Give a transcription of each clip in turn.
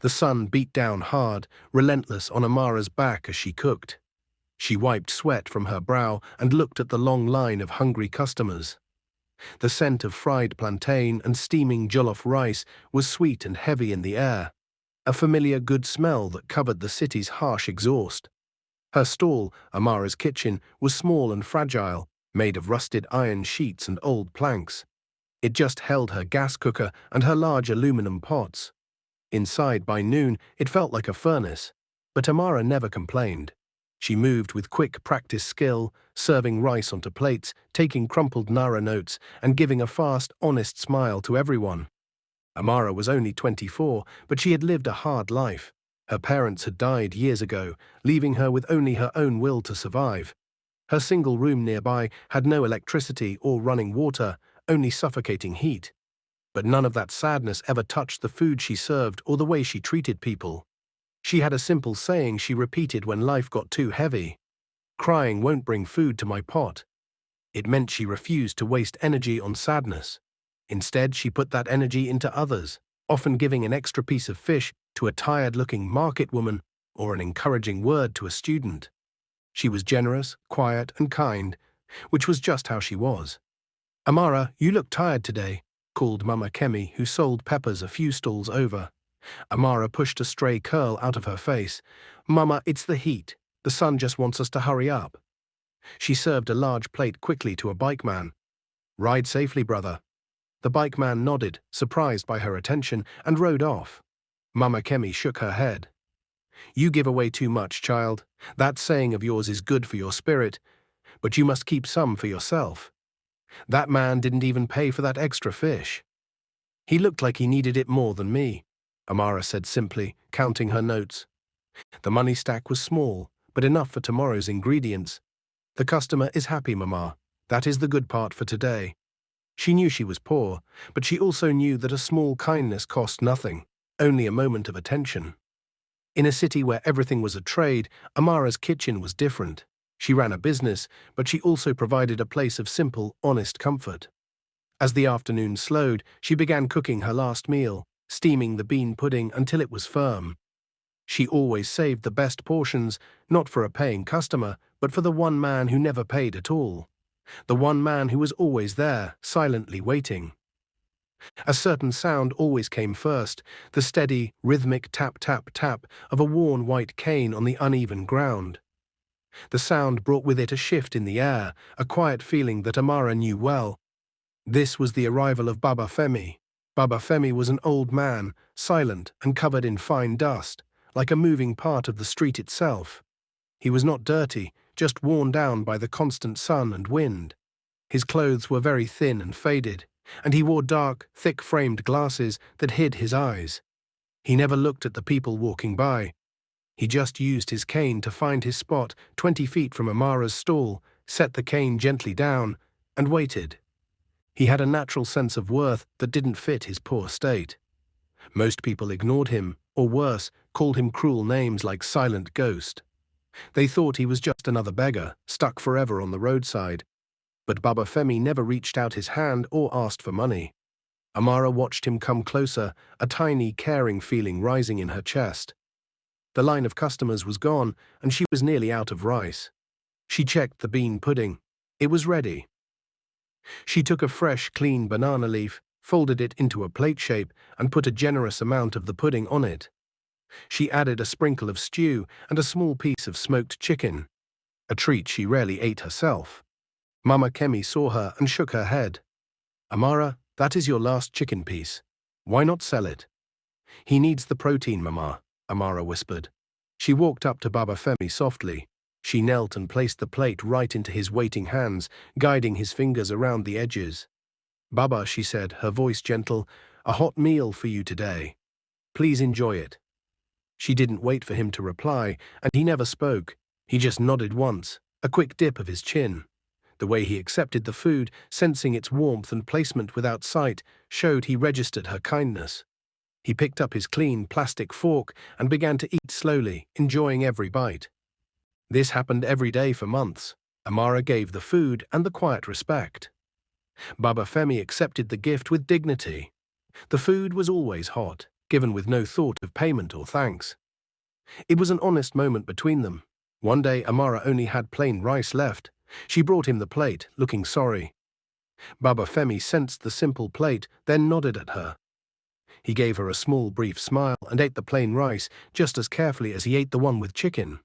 The sun beat down hard, relentless on Amara's back as she cooked. She wiped sweat from her brow and looked at the long line of hungry customers. The scent of fried plantain and steaming jollof rice was sweet and heavy in the air, a familiar good smell that covered the city's harsh exhaust. Her stall, Amara's kitchen, was small and fragile, made of rusted iron sheets and old planks. It just held her gas cooker and her large aluminum pots. Inside, by noon, it felt like a furnace, but Amara never complained. She moved with quick practice skill, serving rice onto plates, taking crumpled Nara notes, and giving a fast, honest smile to everyone. Amara was only 24, but she had lived a hard life. Her parents had died years ago, leaving her with only her own will to survive. Her single room nearby had no electricity or running water, only suffocating heat. But none of that sadness ever touched the food she served or the way she treated people. She had a simple saying she repeated when life got too heavy. "Crying won't bring food to my pot." It meant she refused to waste energy on sadness. Instead, she put that energy into others, often giving an extra piece of fish to a tired-looking market woman or an encouraging word to a student. She was generous, quiet, and kind, which was just how she was. "Amara, you look tired today," called Mama Femi, who sold peppers a few stalls over. Amara pushed a stray curl out of her face. "Mama, it's the heat. The sun just wants us to hurry up." She served a large plate quickly to a bikeman. "Ride safely, brother." The bikeman nodded, surprised by her attention, and rode off. Mama Femi shook her head. "You give away too much, child. That saying of yours is good for your spirit, but you must keep some for yourself. That man didn't even pay for that extra fish." "He looked like he needed it more than me," Amara said simply, counting her notes. The money stack was small, but enough for tomorrow's ingredients. "The customer is happy, Mama. That is the good part for today." She knew she was poor, but she also knew that a small kindness cost nothing, only a moment of attention. In a city where everything was a trade, Amara's kitchen was different. She ran a business, but she also provided a place of simple, honest comfort. As the afternoon slowed, she began cooking her last meal, steaming the bean pudding until it was firm. She always saved the best portions, not for a paying customer, but for the one man who never paid at all. The one man who was always there, silently waiting. A certain sound always came first, the steady, rhythmic tap-tap-tap of a worn white cane on the uneven ground. The sound brought with it a shift in the air, a quiet feeling that Amara knew well. This was the arrival of Baba Femi. Baba Femi was an old man, silent and covered in fine dust, like a moving part of the street itself. He was not dirty, just worn down by the constant sun and wind. His clothes were very thin and faded, and he wore dark, thick-framed glasses that hid his eyes. He never looked at the people walking by. He just used his cane to find his spot 20 feet from Amara's stall, set the cane gently down, and waited. He had a natural sense of worth that didn't fit his poor state. Most people ignored him, or worse, called him cruel names like Silent Ghost. They thought he was just another beggar, stuck forever on the roadside. But Baba Femi never reached out his hand or asked for money. Amara watched him come closer, a tiny, caring feeling rising in her chest. The line of customers was gone, and she was nearly out of rice. She checked the bean pudding. It was ready. She took a fresh, clean banana leaf, folded it into a plate shape, and put a generous amount of the pudding on it. She added a sprinkle of stew and a small piece of smoked chicken, a treat she rarely ate herself. Mama Femi saw her and shook her head. "Amara, that is your last chicken piece. Why not sell it?" "He needs the protein, Mama," Amara whispered. She walked up to Baba Femi softly. She knelt and placed the plate right into his waiting hands, guiding his fingers around the edges. "Baba," she said, her voice gentle, "a hot meal for you today. Please enjoy it." She didn't wait for him to reply, and he never spoke. He just nodded once, a quick dip of his chin. The way he accepted the food, sensing its warmth and placement without sight, showed he registered her kindness. He picked up his clean plastic fork and began to eat slowly, enjoying every bite. This happened every day for months. Amara gave the food and the quiet respect. Baba Femi accepted the gift with dignity. The food was always hot. given with no thought of payment or thanks. It was an honest moment between them. One day Amara only had plain rice left. She brought him the plate, looking sorry. Baba Femi sensed the simple plate, then nodded at her. He gave her a small, brief smile and ate the plain rice just as carefully as he ate the one with chicken.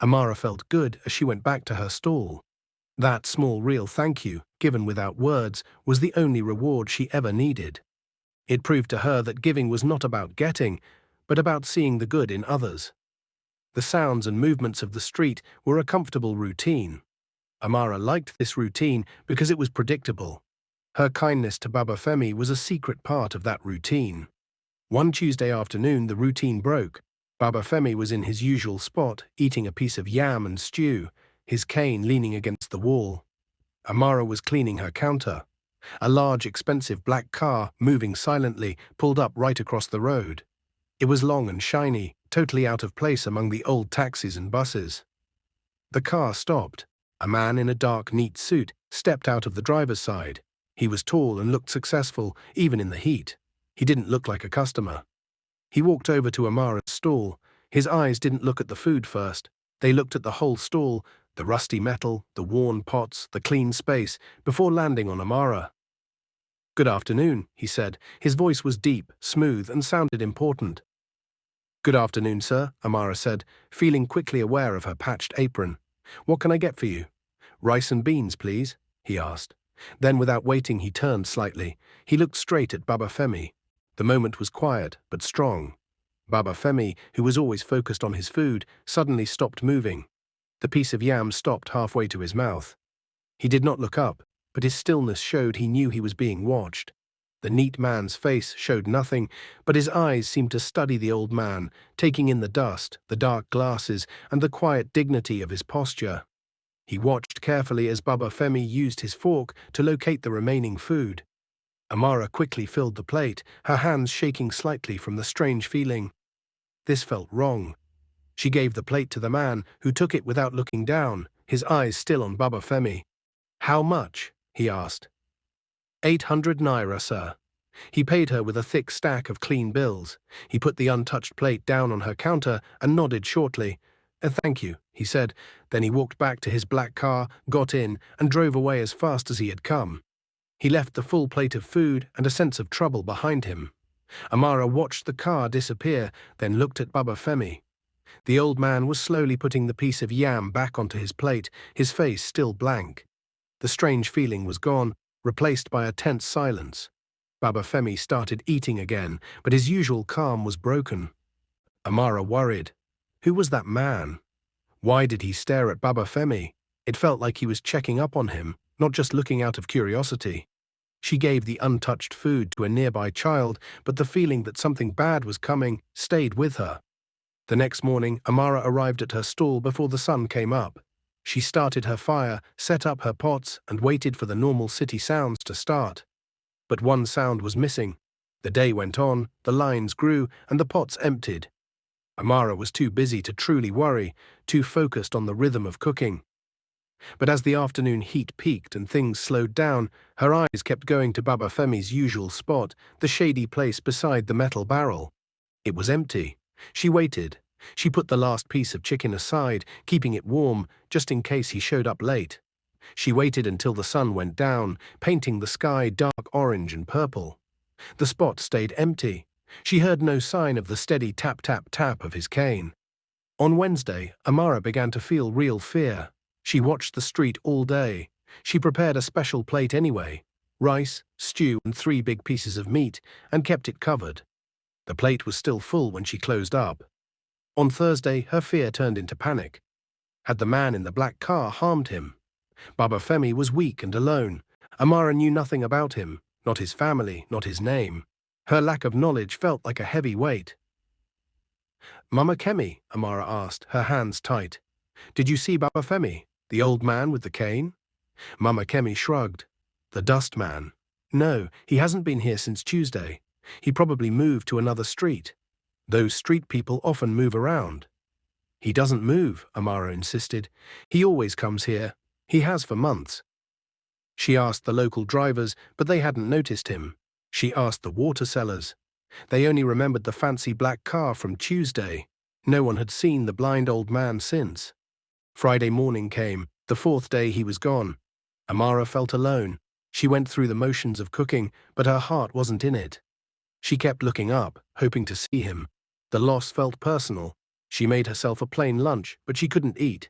Amara felt good as she went back to her stall. That small, real thank you, given without words, was the only reward she ever needed. It proved to her that giving was not about getting, but about seeing the good in others. The sounds and movements of the street were a comfortable routine. Amara liked this routine because it was predictable. Her kindness to Baba Femi was a secret part of that routine. One Tuesday afternoon, the routine broke. Baba Femi was in his usual spot, eating a piece of yam and stew, his cane leaning against the wall. Amara was cleaning her counter. A large, expensive black car, moving silently, pulled up right across the road. It was long and shiny, totally out of place among the old taxis and buses. The car stopped. A man in a dark, neat suit stepped out of the driver's side. He was tall and looked successful, even in the heat. He didn't look like a customer. He walked over to Amara's stall. His eyes didn't look at the food first. They looked at the whole stall, the rusty metal, the worn pots, the clean space, before landing on Amara. "Good afternoon," he said. His voice was deep, smooth, and sounded important. "Good afternoon, sir," Amara said, feeling quickly aware of her patched apron. "What can I get for you?" "Rice and beans, please," he asked. Then, without waiting, he turned slightly. He looked straight at Baba Femi. The moment was quiet, but strong. Baba Femi, who was always focused on his food, suddenly stopped moving. The piece of yam stopped halfway to his mouth. He did not look up, but his stillness showed he knew he was being watched. The neat man's face showed nothing, but his eyes seemed to study the old man, taking in the dust, the dark glasses, and the quiet dignity of his posture. He watched carefully as Baba Femi used his fork to locate the remaining food. Amara quickly filled the plate, her hands shaking slightly from the strange feeling. This felt wrong. She gave the plate to the man, who took it without looking down, his eyes still on Baba Femi. "How much?" he asked. 800 naira, sir." He paid her with a thick stack of clean bills. He put the untouched plate down on her counter and nodded shortly. "Thank you," he said. Then he walked back to his black car, got in, and drove away as fast as he had come. He left the full plate of food and a sense of trouble behind him. Amara watched the car disappear, then looked at Baba Femi. The old man was slowly putting the piece of yam back onto his plate, his face still blank. The strange feeling was gone, replaced by a tense silence. Baba Femi started eating again, but his usual calm was broken. Amara worried. Who was that man? Why did he stare at Baba Femi? It felt like he was checking up on him, not just looking out of curiosity. She gave the untouched food to a nearby child, but the feeling that something bad was coming stayed with her. The next morning, Amara arrived at her stall before the sun came up. She started her fire, set up her pots, and waited for the normal city sounds to start. But one sound was missing. The day went on, the lines grew, and the pots emptied. Amara was too busy to truly worry, too focused on the rhythm of cooking. But as the afternoon heat peaked and things slowed down, her eyes kept going to Baba Femi's usual spot, the shady place beside the metal barrel. It was empty. She waited. She put the last piece of chicken aside, keeping it warm, just in case he showed up late. She waited until the sun went down, painting the sky dark orange and purple. The spot stayed empty. She heard no sign of the steady tap-tap-tap of his cane. On Wednesday, Amara began to feel real fear. She watched the street all day. She prepared a special plate anyway, rice, stew, and 3 big pieces of meat, and kept it covered. The plate was still full when she closed up. On Thursday, her fear turned into panic. Had the man in the black car harmed him? Baba Femi was weak and alone. Amara knew nothing about him, not his family, not his name. Her lack of knowledge felt like a heavy weight. "Mama Kemi," Amara asked, her hands tight. "Did you see Baba Femi, the old man with the cane?" Mama Kemi shrugged. "The dust man. No, he hasn't been here since Tuesday. He probably moved to another street. Those street people often move around." "He doesn't move," Amara insisted. "He always comes here. He has for months." She asked the local drivers, but they hadn't noticed him. She asked the water sellers. They only remembered the fancy black car from Tuesday. No one had seen the blind old man since. Friday morning came, the fourth day he was gone. Amara felt alone. She went through the motions of cooking, but her heart wasn't in it. She kept looking up, hoping to see him. The loss felt personal. She made herself a plain lunch, but she couldn't eat.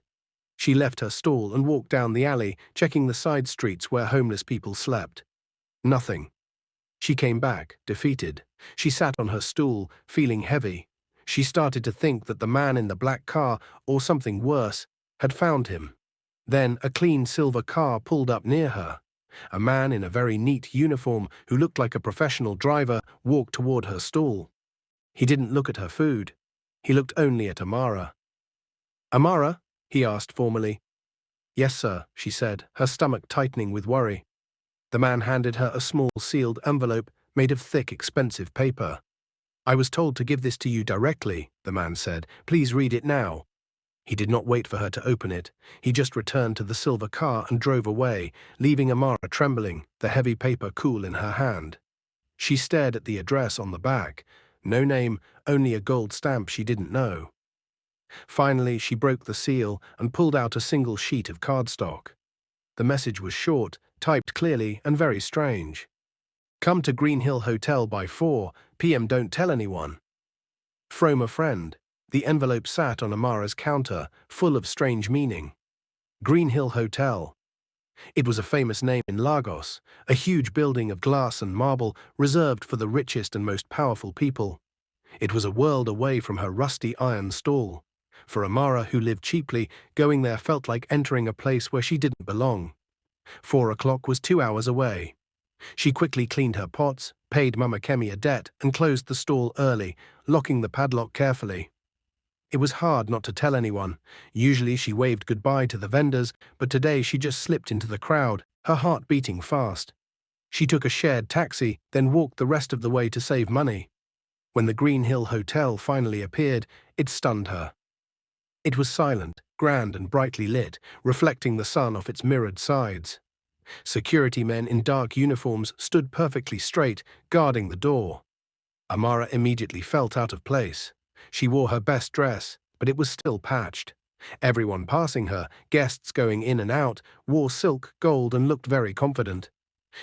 She left her stall and walked down the alley, checking the side streets where homeless people slept. Nothing. She came back, defeated. She sat on her stool, feeling heavy. She started to think that the man in the black car, or something worse, had found him. Then a clean silver car pulled up near her. A man in a very neat uniform who looked like a professional driver walked toward her stall. He didn't look at her food. He looked only at Amara. "Amara?" he asked formally. "Yes, sir," she said, her stomach tightening with worry. The man handed her a small sealed envelope made of thick, expensive paper. "I was told to give this to you directly," the man said. "Please read it now." He did not wait for her to open it. He just returned to the silver car and drove away, leaving Amara trembling, the heavy paper cool in her hand. She stared at the address on the back. No name, only a gold stamp she didn't know. Finally, she broke the seal and pulled out a single sheet of cardstock. The message was short, typed clearly, and very strange. "Come to Greenhill Hotel by 4 p.m. Don't tell anyone. From a friend." The envelope sat on Amara's counter, full of strange meaning. Greenhill Hotel. It was a famous name in Lagos, a huge building of glass and marble reserved for the richest and most powerful people. It was a world away from her rusty iron stall. For Amara, who lived cheaply, going there felt like entering a place where she didn't belong. 4 o'clock was 2 hours away. She quickly cleaned her pots, paid Mama Kemi a debt, and closed the stall early, locking the padlock carefully. It was hard not to tell anyone. Usually she waved goodbye to the vendors, but today she just slipped into the crowd, her heart beating fast. She took a shared taxi, then walked the rest of the way to save money. When the Greenhill Hotel finally appeared, it stunned her. It was silent, grand and brightly lit, reflecting the sun off its mirrored sides. Security men in dark uniforms stood perfectly straight, guarding the door. Amara immediately felt out of place. She wore her best dress, but it was still patched. Everyone passing her, guests going in and out, wore silk, gold, and looked very confident.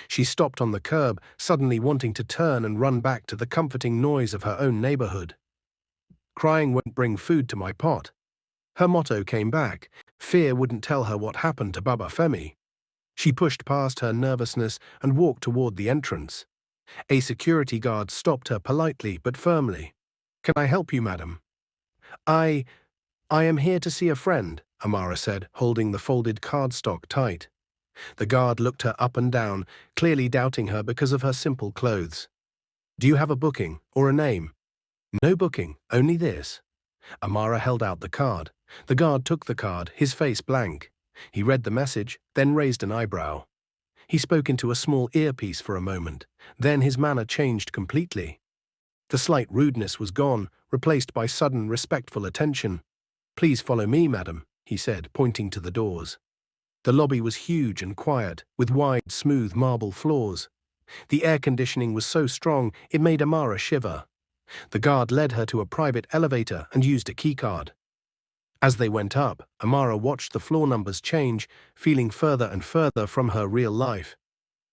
She stopped on the curb, suddenly wanting to turn and run back to the comforting noise of her own neighborhood. "Crying won't bring food to my pot." Her motto came back. Fear wouldn't tell her what happened to Baba Femi. She pushed past her nervousness and walked toward the entrance. A security guard stopped her politely but firmly. "Can I help you, madam?" I am here to see a friend," Amara said, holding the folded cardstock tight. The guard looked her up and down, clearly doubting her because of her simple clothes. "Do you have a booking, or a name?" "No booking, only this." Amara held out the card. The guard took the card, his face blank. He read the message, then raised an eyebrow. He spoke into a small earpiece for a moment. Then his manner changed completely. The slight rudeness was gone, replaced by sudden, respectful attention. "Please follow me, madam," he said, pointing to the doors. The lobby was huge and quiet, with wide, smooth marble floors. The air conditioning was so strong it made Amara shiver. The guard led her to a private elevator and used a keycard. As they went up, Amara watched the floor numbers change, feeling further and further from her real life.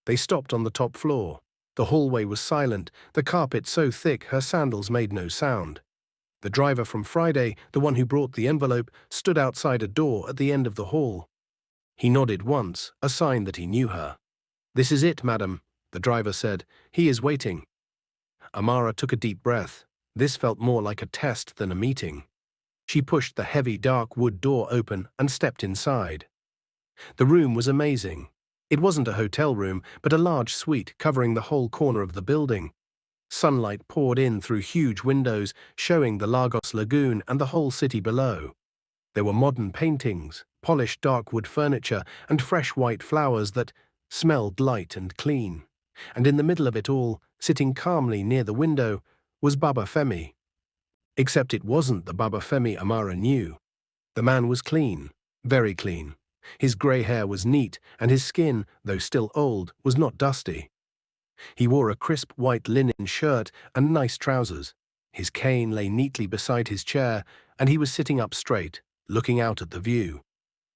They stopped on the top floor. The hallway was silent, the carpet so thick her sandals made no sound. The driver from Friday, the one who brought the envelope, stood outside a door at the end of the hall. He nodded once, a sign that he knew her. "This is it, madam," the driver said. "He is waiting." Amara took a deep breath. This felt more like a test than a meeting. She pushed the heavy, dark wood door open and stepped inside. The room was amazing. It wasn't a hotel room, but a large suite covering the whole corner of the building. Sunlight poured in through huge windows, showing the Lagos Lagoon and the whole city below. There were modern paintings, polished dark wood furniture, and fresh white flowers that smelled light and clean. And in the middle of it all, sitting calmly near the window, was Baba Femi. Except it wasn't the Baba Femi Amara knew. The man was clean, very clean. His grey hair was neat, and his skin, though still old, was not dusty. He wore a crisp white linen shirt and nice trousers. His cane lay neatly beside his chair, and he was sitting up straight, looking out at the view.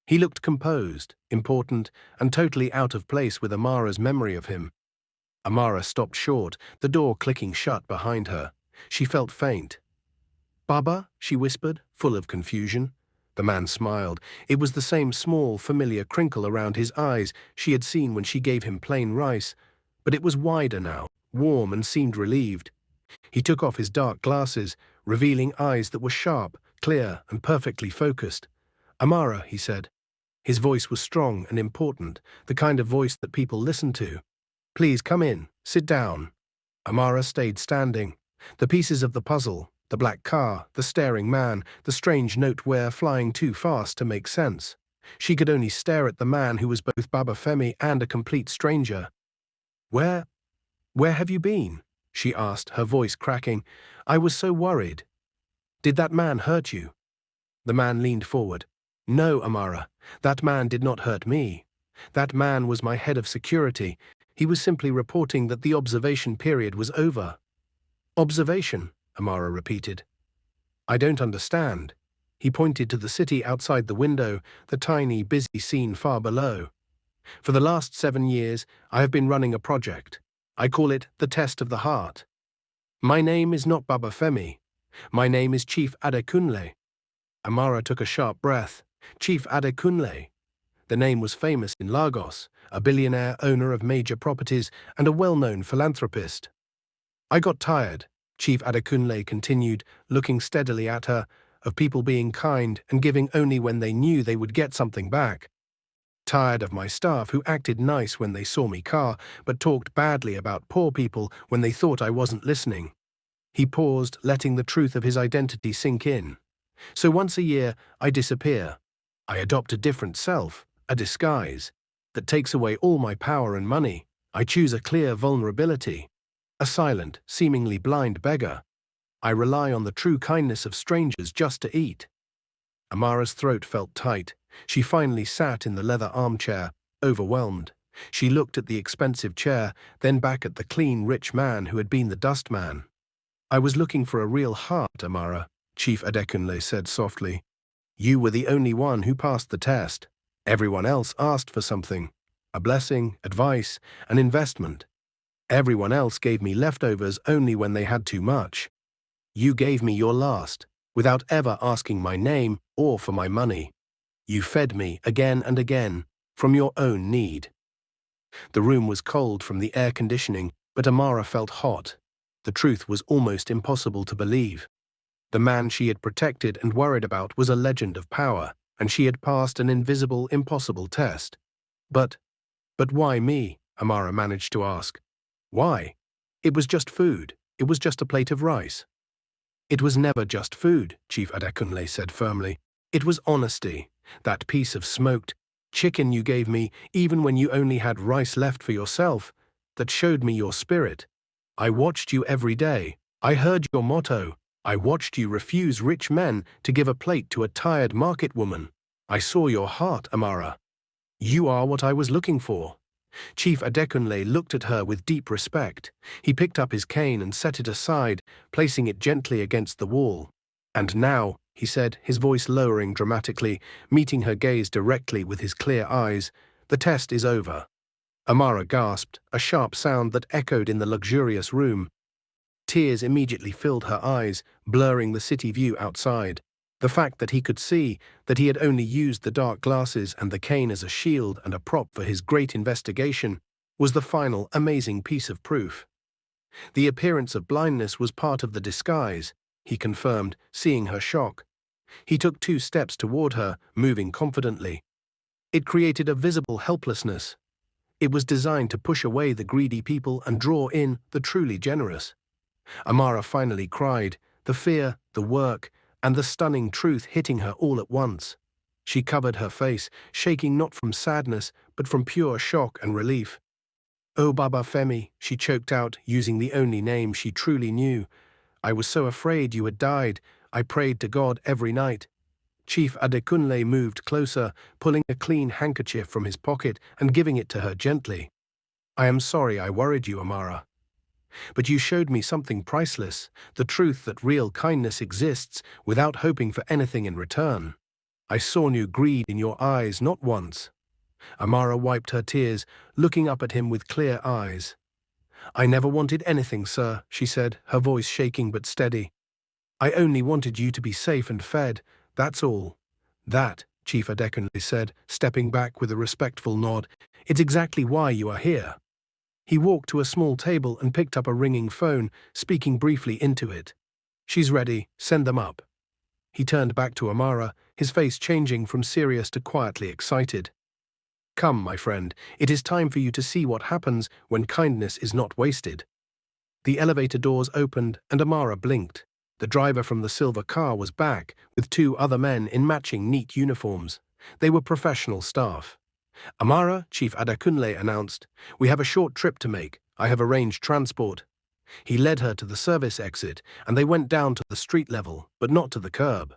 He looked composed, important, and totally out of place with Amara's memory of him. Amara stopped short, the door clicking shut behind her. She felt faint. "Baba?" she whispered, full of confusion. The man smiled. It was the same small, familiar crinkle around his eyes she had seen when she gave him plain rice, but it was wider now, warm, and seemed relieved. He took off his dark glasses, revealing eyes that were sharp, clear, and perfectly focused. "Amara," he said. His voice was strong and important, the kind of voice that people listened to. "Please come in. Sit down." Amara stayed standing. The pieces of the puzzle, the black car, the staring man, the strange note were flying too fast to make sense. She could only stare at the man who was both Baba Femi and a complete stranger. Where have you been?" she asked, her voice cracking. "I was so worried." "Did that man hurt you?" The man leaned forward. "No, Amara, that man did not hurt me. That man was my head of security. He was simply reporting that the observation period was over." "Observation?" Amara repeated. "I don't understand." He pointed to the city outside the window, the tiny, busy scene far below. "For the last 7 years, I have been running a project. I call it the Test of the Heart. My name is not Baba Femi. My name is Chief Adekunle." Amara took a sharp breath. Chief Adekunle. The name was famous in Lagos, a billionaire owner of major properties and a well-known philanthropist. "I got tired," Chief Adekunle continued, looking steadily at her, "of people being kind and giving only when they knew they would get something back. Tired of my staff who acted nice when they saw me car, but talked badly about poor people when they thought I wasn't listening." He paused, letting the truth of his identity sink in. "So once a year, I disappear. I adopt a different self, a disguise, that takes away all my power and money. I choose a clear vulnerability, a silent, seemingly blind beggar. I rely on the true kindness of strangers just to eat." Amara's throat felt tight. She finally sat in the leather armchair, overwhelmed. She looked at the expensive chair, then back at the clean, rich man who had been the dustman. "I was looking for a real heart, Amara," Chief Adekunle said softly. "You were the only one who passed the test. Everyone else asked for something, a blessing, advice, an investment. Everyone else gave me leftovers only when they had too much. You gave me your last, without ever asking my name or for my money. You fed me again and again, from your own need." The room was cold from the air conditioning, but Amara felt hot. The truth was almost impossible to believe. The man she had protected and worried about was a legend of power, and she had passed an invisible, impossible test. But why me?" Amara managed to ask. "Why? It was just food. It was just a plate of rice." "It was never just food," Chief Adekunle said firmly. "It was honesty. That piece of smoked chicken you gave me, even when you only had rice left for yourself, that showed me your spirit. I watched you every day. I heard your motto. I watched you refuse rich men to give a plate to a tired market woman. I saw your heart, Amara. You are what I was looking for." Chief Adekunle looked at her with deep respect. He picked up his cane and set it aside, placing it gently against the wall. "And now," he said, his voice lowering dramatically, meeting her gaze directly with his clear eyes, "the test is over." Amara gasped, a sharp sound that echoed in the luxurious room. Tears immediately filled her eyes, blurring the city view outside. The fact that he could see, that he had only used the dark glasses and the cane as a shield and a prop for his great investigation, was the final, amazing piece of proof. The appearance of blindness was part of the disguise, he confirmed, seeing her shock. He took 2 steps toward her, moving confidently. It created a visible helplessness. It was designed to push away the greedy people and draw in the truly generous. Amara finally cried, the fear, the work, and the stunning truth hitting her all at once. She covered her face, shaking not from sadness, but from pure shock and relief. "Oh, Baba Femi," she choked out, using the only name she truly knew. "I was so afraid you had died. I prayed to God every night." Chief Adekunle moved closer, pulling a clean handkerchief from his pocket and giving it to her gently. I am sorry I worried you, Amara. But you showed me something priceless, the truth that real kindness exists without hoping for anything in return. I saw new greed in your eyes not once. Amara wiped her tears, looking up at him with clear eyes. I never wanted anything, sir, she said, her voice shaking but steady. I only wanted you to be safe and fed, that's all. That, Chief Adekunle said, stepping back with a respectful nod, it's exactly why you are here. He walked to a small table and picked up a ringing phone, speaking briefly into it. She's ready, send them up. He turned back to Amara, his face changing from serious to quietly excited. Come, my friend, it is time for you to see what happens when kindness is not wasted. The elevator doors opened and Amara blinked. The driver from the silver car was back, with two other men in matching neat uniforms. They were professional staff. Amara, Chief Adekunle announced, we have a short trip to make. I have arranged transport. He led her to the service exit, and they went down to the street level, but not to the curb.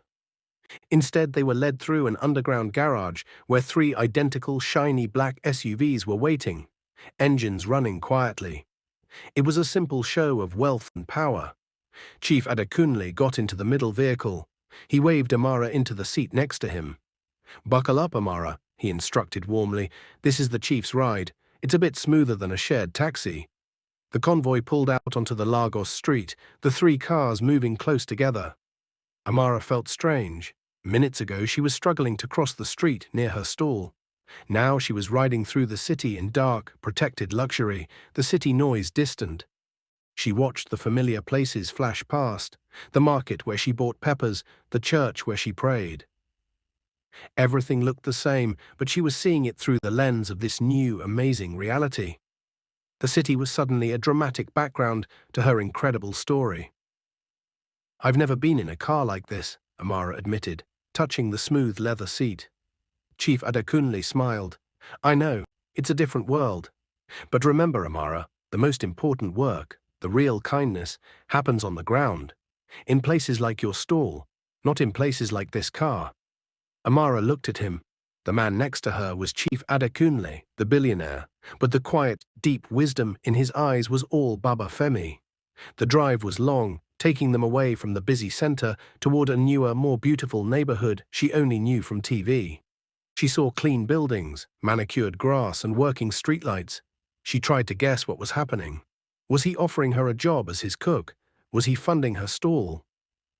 Instead, they were led through an underground garage where three identical shiny black SUVs were waiting, engines running quietly. It was a simple show of wealth and power. Chief Adekunle got into the middle vehicle. He waved Amara into the seat next to him. Buckle up, Amara, he instructed warmly. This is the chief's ride. It's a bit smoother than a shared taxi. The convoy pulled out onto the Lagos street, the three cars moving close together. Amara felt strange. Minutes ago, she was struggling to cross the street near her stall. Now she was riding through the city in dark, protected luxury, the city noise distant. She watched the familiar places flash past, the market where she bought peppers, the church where she prayed. Everything looked the same, but she was seeing it through the lens of this new, amazing reality. The city was suddenly a dramatic background to her incredible story. I've never been in a car like this, Amara admitted, touching the smooth leather seat. Chief Adekunle smiled. I know, it's a different world. But remember, Amara, the most important work, the real kindness, happens on the ground, in places like your stall, not in places like this car. Amara looked at him. The man next to her was Chief Adekunle, the billionaire, but the quiet, deep wisdom in his eyes was all Baba Femi. The drive was long, taking them away from the busy center toward a newer, more beautiful neighborhood she only knew from TV. She saw clean buildings, manicured grass, and working streetlights. She tried to guess what was happening. Was he offering her a job as his cook? Was he funding her stall?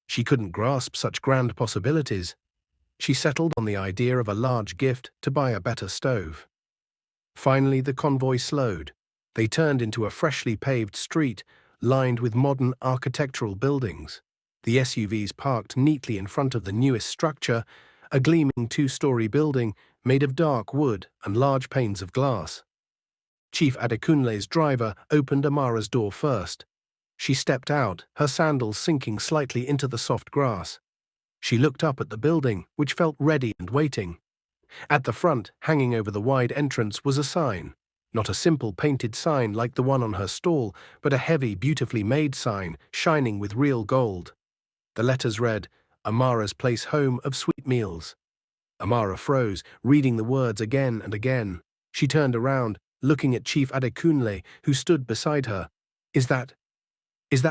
She couldn't grasp such grand possibilities. She settled on the idea of a large gift to buy a better stove. Finally, the convoy slowed. They turned into a freshly paved street, lined with modern architectural buildings. The SUVs parked neatly in front of the newest structure, a gleaming two-story building made of dark wood and large panes of glass. Chief Adekunle's driver opened Amara's door first. She stepped out, her sandals sinking slightly into the soft grass. She looked up at the building, which felt ready and waiting. At the front, hanging over the wide entrance, was a sign. Not a simple painted sign like the one on her stall, but a heavy, beautifully made sign, shining with real gold. The letters read, Amara's Place Home of Sweet Meals. Amara froze, reading the words again and again. She turned around, looking at Chief Adekunle, who stood beside her. Is that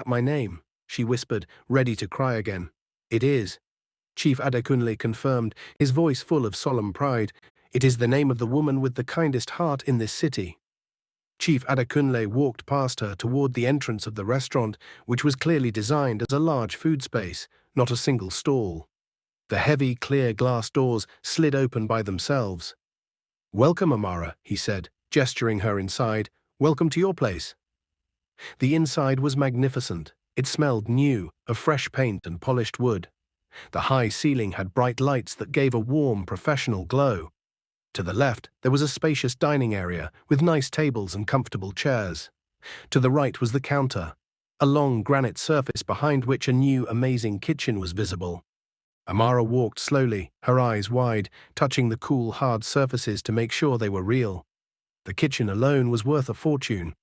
my name? She whispered, ready to cry again. It is. Chief Adekunle confirmed, his voice full of solemn pride. It is the name of the woman with the kindest heart in this city. Chief Adekunle walked past her toward the entrance of the restaurant, which was clearly designed as a large food space, not a single stall. The heavy, clear glass doors slid open by themselves. Welcome, Amara, he said, gesturing her inside. Welcome to your place. The inside was magnificent. It smelled new, of fresh paint and polished wood. The high ceiling had bright lights that gave a warm, professional glow. To the left, there was a spacious dining area with nice tables and comfortable chairs. To the right was the counter, a long granite surface behind which a new, amazing kitchen was visible. Amara walked slowly, her eyes wide, touching the cool, hard surfaces to make sure they were real. The kitchen alone was worth a fortune.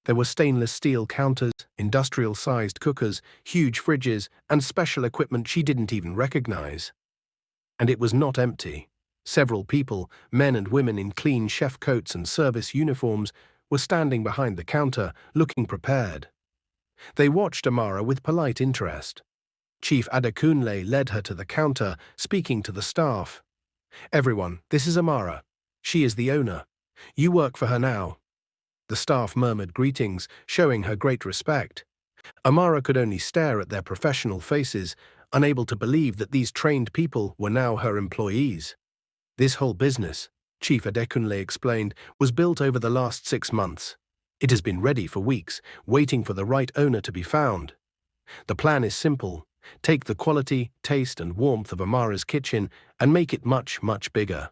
There were stainless steel counters, industrial-sized cookers, huge fridges, and special equipment she didn't even recognize. And it was not empty. Several people, men and women in clean chef coats and service uniforms, were standing behind the counter, looking prepared. They watched Amara with polite interest. Chief Adekunle led her to the counter, speaking to the staff. "Everyone, this is Amara. She is the owner. You work for her now." The staff murmured greetings, showing her great respect. Amara could only stare at their professional faces, unable to believe that these trained people were now her employees. "This whole business," Chief Adekunle explained, "was built over the last 6 months. It has been ready for weeks, waiting for the right owner to be found. The plan is simple. Take the quality, taste and warmth of Amara's kitchen and make it much, much bigger.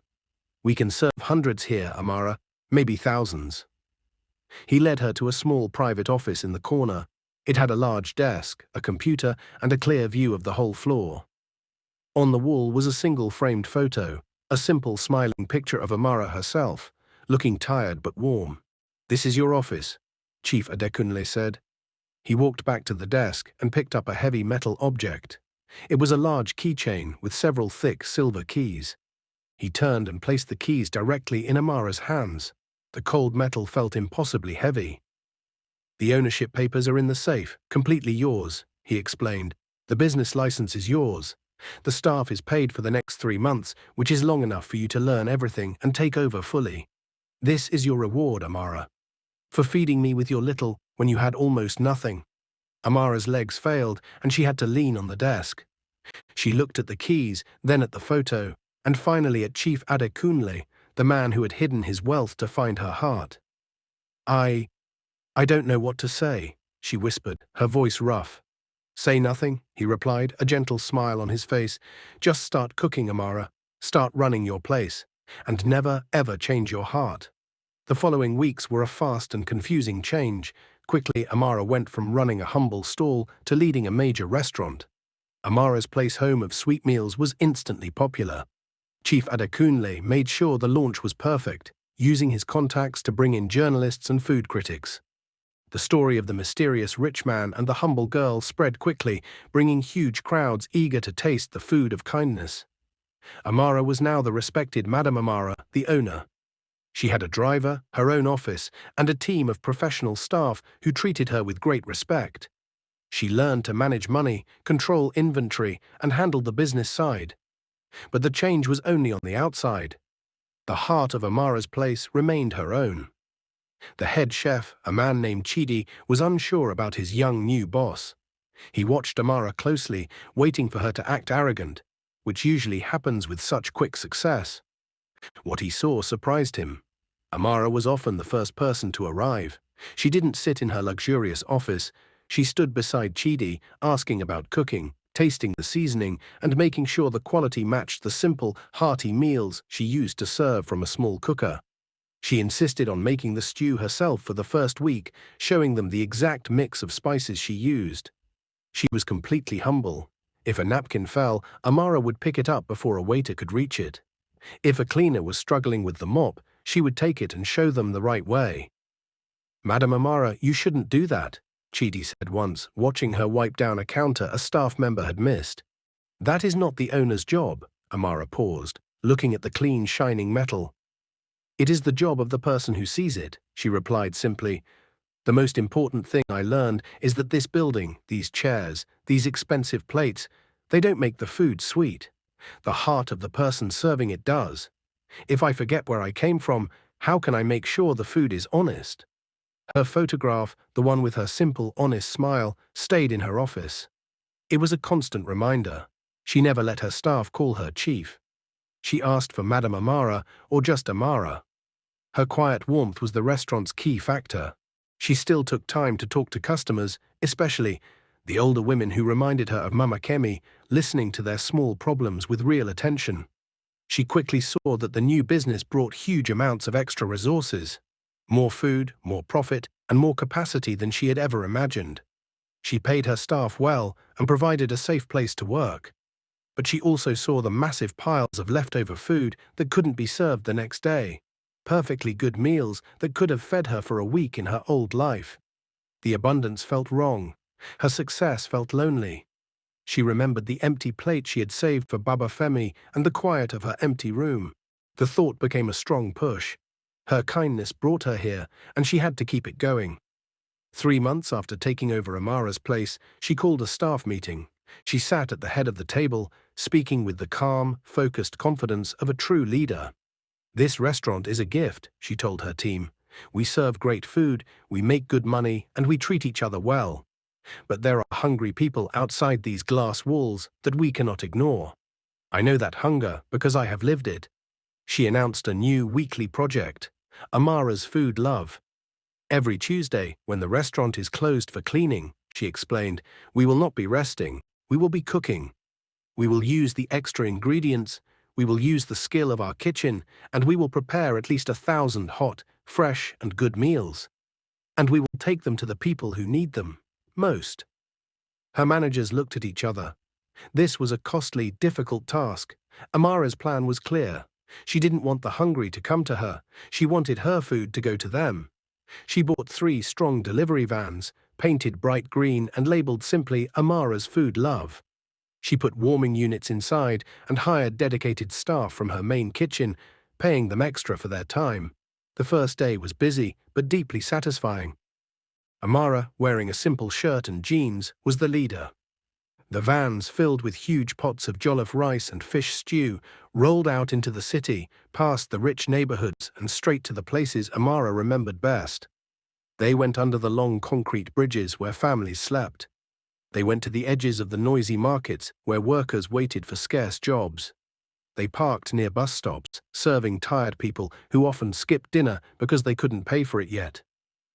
We can serve hundreds here, Amara, maybe thousands." He led her to a small private office in the corner. It had a large desk, a computer, and a clear view of the whole floor. On the wall was a single framed photo, a simple smiling picture of Amara herself, looking tired but warm. "This is your office," Chief Adekunle said. He walked back to the desk and picked up a heavy metal object. It was a large keychain with several thick silver keys. He turned and placed the keys directly in Amara's hands. The cold metal felt impossibly heavy. "The ownership papers are in the safe, completely yours," he explained. "The business license is yours. The staff is paid for the next 3 months, which is long enough for you to learn everything and take over fully. This is your reward, Amara, for feeding me with your little when you had almost nothing." Amara's legs failed, and she had to lean on the desk. She looked at the keys, then at the photo, and finally at Chief Adekunle, the man who had hidden his wealth to find her heart. I don't know what to say," she whispered, her voice rough. "Say nothing," he replied, a gentle smile on his face. "Just start cooking, Amara. Start running your place. And never, ever change your heart." The following weeks were a fast and confusing change. Quickly, Amara went from running a humble stall to leading a major restaurant. Amara's place home of sweet meals was instantly popular. Chief Adekunle made sure the launch was perfect, using his contacts to bring in journalists and food critics. The story of the mysterious rich man and the humble girl spread quickly, bringing huge crowds eager to taste the food of kindness. Amara was now the respected Madame Amara, the owner. She had a driver, her own office, and a team of professional staff who treated her with great respect. She learned to manage money, control inventory, and handle the business side. But the change was only on the outside. The heart of Amara's place remained her own. The head chef, a man named Chidi, was unsure about his young new boss. He watched Amara closely, waiting for her to act arrogant, which usually happens with such quick success. What he saw surprised him. Amara was often the first person to arrive. She didn't sit in her luxurious office. She stood beside Chidi, asking about cooking, tasting the seasoning, and making sure the quality matched the simple, hearty meals she used to serve from a small cooker. She insisted on making the stew herself for the first week, showing them the exact mix of spices she used. She was completely humble. If a napkin fell, Amara would pick it up before a waiter could reach it. If a cleaner was struggling with the mop, she would take it and show them the right way. "Madame Amara, you shouldn't do that," Chidi said once, watching her wipe down a counter a staff member had missed. "That is not the owner's job." Amara paused, looking at the clean, shining metal. "It is the job of the person who sees it," she replied simply. "The most important thing I learned is that this building, these chairs, these expensive plates, they don't make the food sweet. The heart of the person serving it does. If I forget where I came from, how can I make sure the food is honest?" Her photograph, the one with her simple, honest smile, stayed in her office. It was a constant reminder. She never let her staff call her chief. She asked for Madame Amara or just Amara. Her quiet warmth was the restaurant's key factor. She still took time to talk to customers, especially the older women who reminded her of Mama Kemi, listening to their small problems with real attention. She quickly saw that the new business brought huge amounts of extra resources. More food, more profit, and more capacity than she had ever imagined. She paid her staff well and provided a safe place to work. But she also saw the massive piles of leftover food that couldn't be served the next day. Perfectly good meals that could have fed her for a week in her old life. The abundance felt wrong. Her success felt lonely. She remembered the empty plate she had saved for Baba Femi and the quiet of her empty room. The thought became a strong push. Her kindness brought her here, and she had to keep it going. 3 months after taking over Amara's place, she called a staff meeting. She sat at the head of the table, speaking with the calm, focused confidence of a true leader. "This restaurant is a gift," she told her team. "We serve great food, we make good money, and we treat each other well. But there are hungry people outside these glass walls that we cannot ignore. I know that hunger because I have lived it." She announced a new weekly project, Amara's Food Love. "Every Tuesday, when the restaurant is closed for cleaning," she explained, "we will not be resting, we will be cooking. We will use the extra ingredients, we will use the skill of our kitchen, and we will prepare at least 1,000 hot, fresh, and good meals. And we will take them to the people who need them most." Her managers looked at each other. This was a costly, difficult task. Amara's plan was clear. She didn't want the hungry to come to her. She wanted her food to go to them. She bought 3 strong delivery vans, painted bright green and labeled simply Amara's Food Love. She put warming units inside and hired dedicated staff from her main kitchen, paying them extra for their time. The first day was busy, but deeply satisfying. Amara, wearing a simple shirt and jeans, was the leader. The vans, filled with huge pots of jollof rice and fish stew, rolled out into the city, past the rich neighborhoods and straight to the places Amara remembered best. They went under the long concrete bridges where families slept. They went to the edges of the noisy markets where workers waited for scarce jobs. They parked near bus stops, serving tired people who often skipped dinner because they couldn't pay for it yet.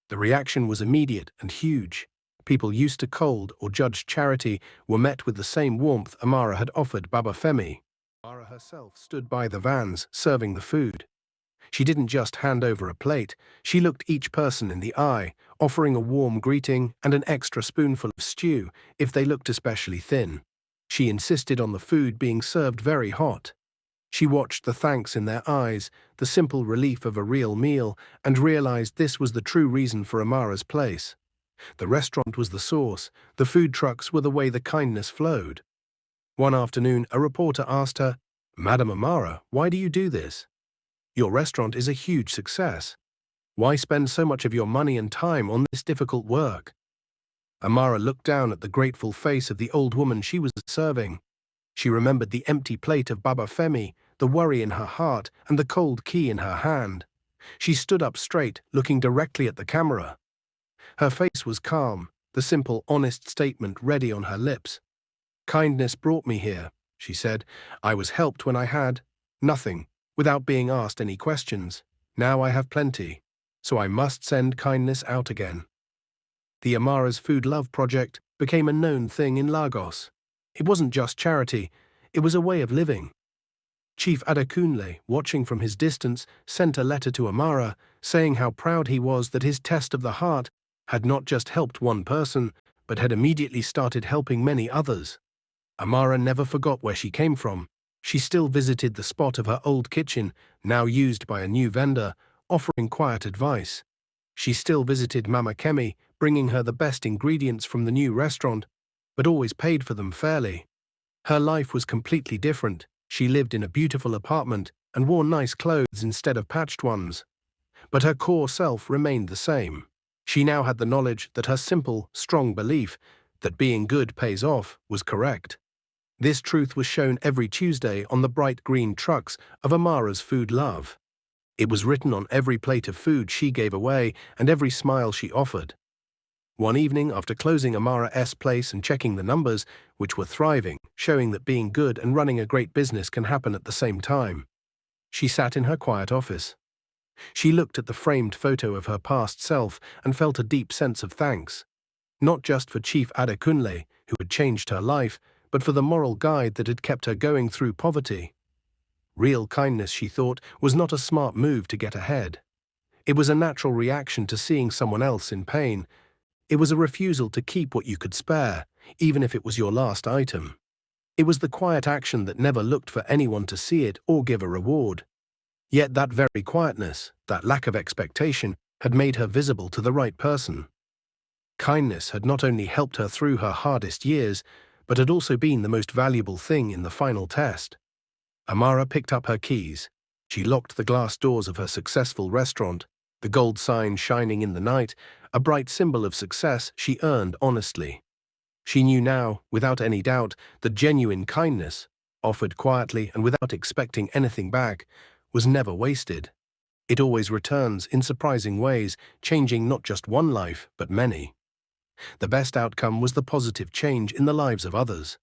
The reaction was immediate and huge. People used to cold or judged charity were met with the same warmth Amara had offered Baba Femi. Amara herself stood by the vans, serving the food. She didn't just hand over a plate, she looked each person in the eye, offering a warm greeting and an extra spoonful of stew if they looked especially thin. She insisted on the food being served very hot. She watched the thanks in their eyes, the simple relief of a real meal, and realized this was the true reason for Amara's place. The restaurant was the source, the food trucks were the way the kindness flowed. One afternoon, a reporter asked her, "Madam Amara, why do you do this? Your restaurant is a huge success. Why spend so much of your money and time on this difficult work?" Amara looked down at the grateful face of the old woman she was serving. She remembered the empty plate of Baba Femi, the worry in her heart, and the cold key in her hand. She stood up straight, looking directly at the camera. Her face was calm, the simple, honest statement ready on her lips. "Kindness brought me here," she said. "I was helped when I had nothing, without being asked any questions. Now I have plenty, so I must send kindness out again." The Amara's Food Love project became a known thing in Lagos. It wasn't just charity, it was a way of living. Chief Adekunle, watching from his distance, sent a letter to Amara, saying how proud he was that his test of the heart had not just helped one person, but had immediately started helping many others. Amara never forgot where she came from. She still visited the spot of her old kitchen, now used by a new vendor, offering quiet advice. She still visited Mama Kemi, bringing her the best ingredients from the new restaurant, but always paid for them fairly. Her life was completely different. She lived in a beautiful apartment and wore nice clothes instead of patched ones. But her core self remained the same. She now had the knowledge that her simple, strong belief that being good pays off was correct. This truth was shown every Tuesday on the bright green trucks of Amara's Food Love. It was written on every plate of food she gave away and every smile she offered. One evening, after closing Amara's place and checking the numbers, which were thriving, showing that being good and running a great business can happen at the same time, she sat in her quiet office. She looked at the framed photo of her past self and felt a deep sense of thanks, not just for Chief Adekunle, who had changed her life, but for the moral guide that had kept her going through poverty. Real kindness, she thought, was not a smart move to get ahead. It was a natural reaction to seeing someone else in pain. It was a refusal to keep what you could spare, even if it was your last item. It was the quiet action that never looked for anyone to see it or give a reward. Yet that very quietness, that lack of expectation, had made her visible to the right person. Kindness had not only helped her through her hardest years, but had also been the most valuable thing in the final test. Amara picked up her keys. She locked the glass doors of her successful restaurant, the gold sign shining in the night, a bright symbol of success she earned honestly. She knew now, without any doubt, that genuine kindness, offered quietly and without expecting anything back, was never wasted. It always returns in surprising ways, changing not just one life, but many. The best outcome was the positive change in the lives of others.